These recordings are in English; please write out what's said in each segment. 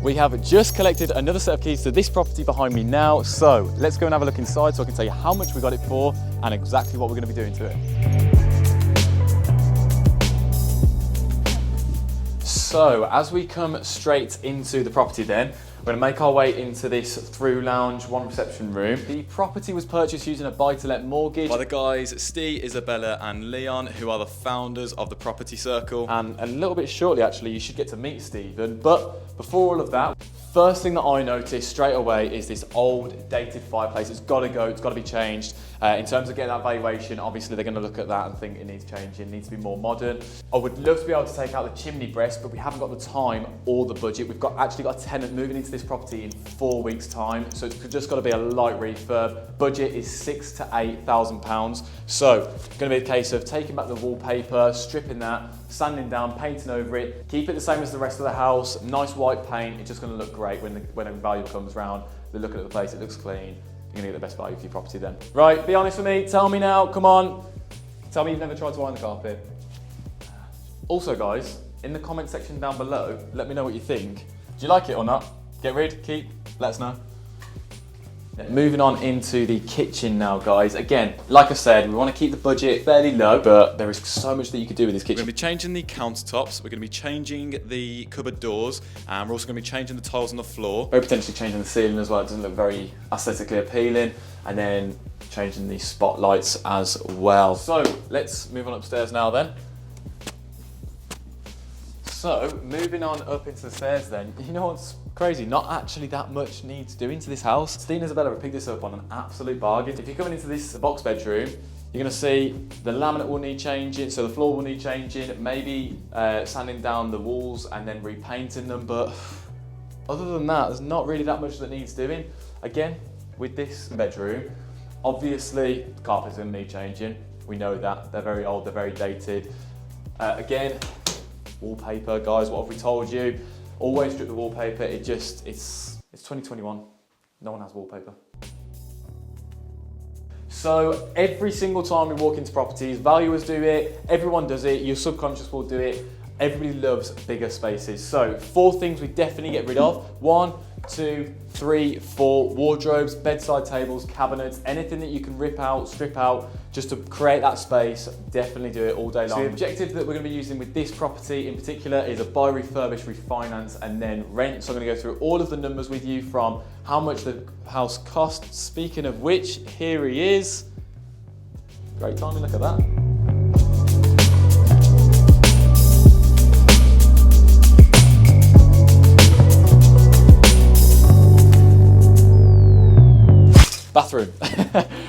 We have just collected another set of keys to this property behind me now. So let's go and have a look inside so I can tell you how much we got it for and exactly what we're going to be doing to it. So as we come straight into the property then, we're going to make our way into this through lounge, one reception room. The property was purchased using a buy-to-let mortgage by the guys Steve, Isabella and Leon, who are the founders of the Property Circle. And a little bit shortly actually you should get to meet Stephen, but before all of that, first thing that I noticed straight away is this old dated fireplace. It's got to go, it's got to be changed. In terms of getting that valuation, obviously they're going to look at that and think it needs changing, it needs to be more modern. I would love to be able to take out the chimney breast, but we haven't got the time or the budget. We've actually got a tenant moving into this property in 4 weeks' time, so it's just got to be a light refurb. Budget is £6,000 to £8,000. So it's going to be a case of taking back the wallpaper, stripping that, sanding down, painting over it, keep it the same as the rest of the house, nice white paint. It's just going to look great when a value comes round. They're looking at the place, it looks clean. You're going to get the best value for your property then. Right, be honest with me, tell me now, come on. Tell me you've never tried to iron the carpet. Also guys, in the comment section down below, let me know what you think. Do you like it or not? Get rid, keep, let us know. Moving on into the kitchen now, guys. Again, like I said, we want to keep the budget fairly low, but there is so much that you could do with this kitchen. We're going to be changing the countertops, we're going to be changing the cupboard doors, and we're also going to be changing the tiles on the floor. Very potentially changing the ceiling as well, it doesn't look very aesthetically appealing, and then changing the spotlights as well. So, let's move on upstairs now then. So, moving on up into the stairs then, you know what's crazy? Not actually that much needs doing to this house. Steve and Isabella have picked this up on an absolute bargain. If you're coming into this box bedroom, you're gonna see the laminate will need changing, so the floor will need changing, maybe sanding down the walls and then repainting them, but other than that, there's not really that much that needs doing. Again, with this bedroom, obviously the carpet's gonna need changing. We know that, they're very old, they're very dated. Again, wallpaper, guys, what have we told you? Always strip the wallpaper, it's 2021, no one has wallpaper. So every single time we walk into properties, valuers do it, everyone does it, your subconscious will do it, everybody loves bigger spaces. So 4 things we definitely get rid of. 1, 2, 3, 4 wardrobes, bedside tables, cabinets, anything that you can rip out, strip out, just to create that space, definitely do it all day long. So the objective that we're going to be using with this property in particular is a buy, refurbish, refinance, and then rent. So I'm going to go through all of the numbers with you from how much the house costs. Speaking of which, here he is. Great timing, look at that. Bathroom.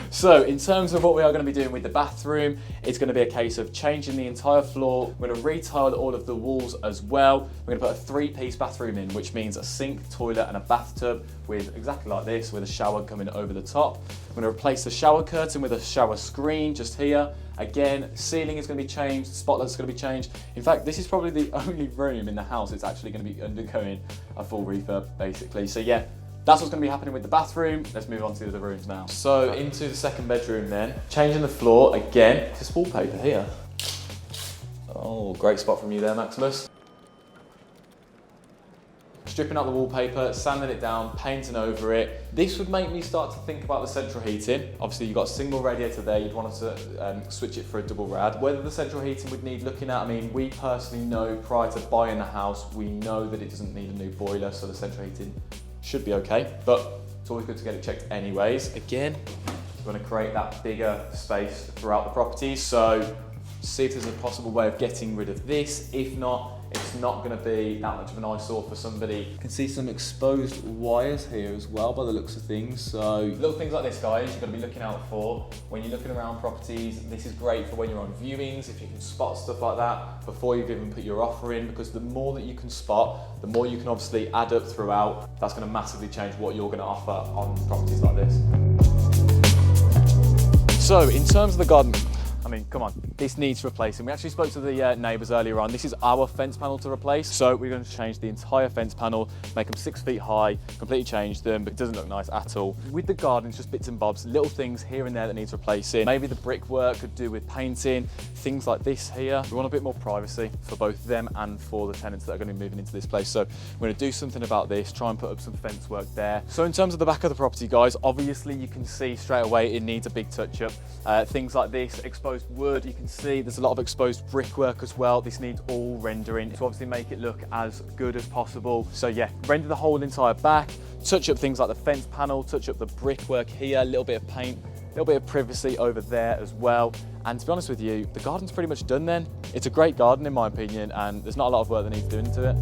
So in terms of what we are going to be doing with the bathroom, it's going to be a case of changing the entire floor. We're going to retile all of the walls as well. We're going to put a 3-piece bathroom in, which means a sink, toilet and a bathtub with exactly like this, with a shower coming over the top. We're going to replace the shower curtain with a shower screen just here. Again, ceiling is going to be changed, spotlights are going to be changed. In fact, this is probably the only room in the house that's actually going to be undergoing a full refurb basically. So yeah, that's what's going to be happening with the bathroom. Let's move on to the other rooms now. So into the second bedroom then. Changing the floor again. This wallpaper here. Oh, great spot from you there, Maximus. Stripping out the wallpaper, sanding it down, painting over it. This would make me start to think about the central heating. Obviously you've got a single radiator there, you'd want to switch it for a double rad. Whether the central heating would need looking at, I mean, we personally know prior to buying the house, we know that it doesn't need a new boiler, so the central heating should be okay, but it's always good to get it checked anyways. Again, we're going to create that bigger space throughout the property, so see if there's a possible way of getting rid of this. If not, it's not going to be that much of an eyesore for somebody. You can see some exposed wires here as well by the looks of things. So little things like this, guys, you've got to be looking out for when you're looking around properties. This is great for when you're on viewings, if you can spot stuff like that before you've even put your offer in, because the more that you can spot, the more you can obviously add up throughout. That's going to massively change what you're going to offer on properties like this. So in terms of the garden, I mean, come on, this needs replacing. We actually spoke to the neighbours earlier on. This is our fence panel to replace. So we're going to change the entire fence panel, make them 6 feet high, completely change them, but it doesn't look nice at all. With the gardens, just bits and bobs, little things here and there that needs replacing. Maybe the brickwork could do with painting, things like this here. We want a bit more privacy for both them and for the tenants that are going to be moving into this place. So we're going to do something about this, try and put up some fence work there. So in terms of the back of the property, guys, obviously you can see straight away it needs a big touch up. Things like this, exposed wood, you can see there's a lot of exposed brickwork as well. This needs all rendering to obviously make it look as good as possible. So yeah, render the whole entire back, touch up things like the fence panel, touch up the brickwork here, a little bit of paint, a little bit of privacy over there as well. And to be honest with you, the garden's pretty much done then. It's a great garden in my opinion, and there's not a lot of work that needs doing to it.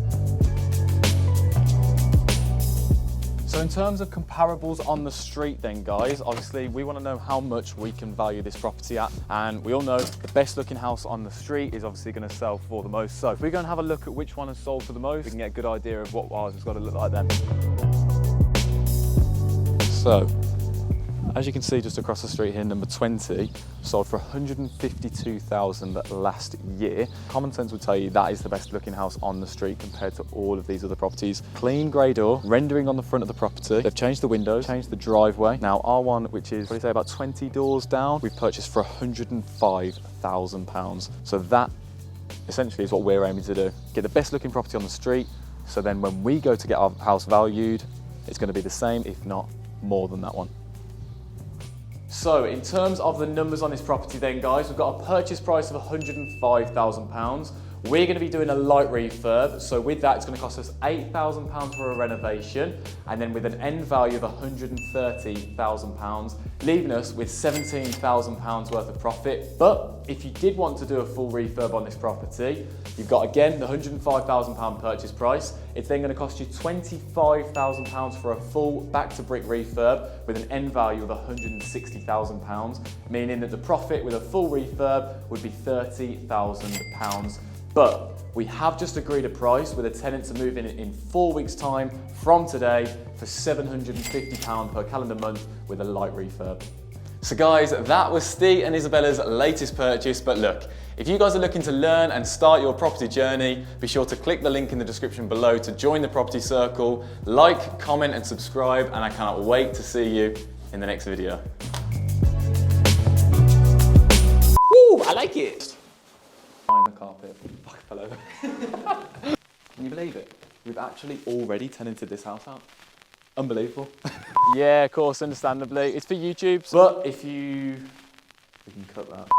So in terms of comparables on the street then, guys, obviously we want to know how much we can value this property at, and we all know the best looking house on the street is obviously going to sell for the most. So if we go and have a look at which one has sold for the most, we can get a good idea of what ours has got to look like then. So as you can see just across the street here, number 20 sold for 152,000 last year. Common sense would tell you that is the best looking house on the street compared to all of these other properties. Clean grey door, rendering on the front of the property. They've changed the windows, changed the driveway. Now our one, which is, what do you say, about 20 doors down, we've purchased for £105,000. So that essentially is what we're aiming to do. Get the best looking property on the street, so then when we go to get our house valued, it's going to be the same, if not more than that one. So in terms of the numbers on this property then, guys, we've got a purchase price of £105,000. We're going to be doing a light refurb, so with that it's going to cost us £8,000 for a renovation, and then with an end value of £130,000, leaving us with £17,000 worth of profit. But if you did want to do a full refurb on this property, you've got again the £105,000 purchase price. It's then going to cost you £25,000 for a full back to brick refurb with an end value of £160,000, meaning that the profit with a full refurb would be £30,000. But we have just agreed a price with a tenant to move in 4 weeks' time from today for £750 per calendar month with a light refurb. So guys, that was Steve and Isabella's latest purchase. But look, if you guys are looking to learn and start your property journey, be sure to click the link in the description below to join the property circle. Like, comment and subscribe, and I cannot wait to see you in the next video. Woo, I like it. Behind the carpet. Fuck, fell over. Can you believe it? We've actually already tenanted this house out. Unbelievable. Yeah, of course, understandably. It's for YouTube. But if you... we can cut that.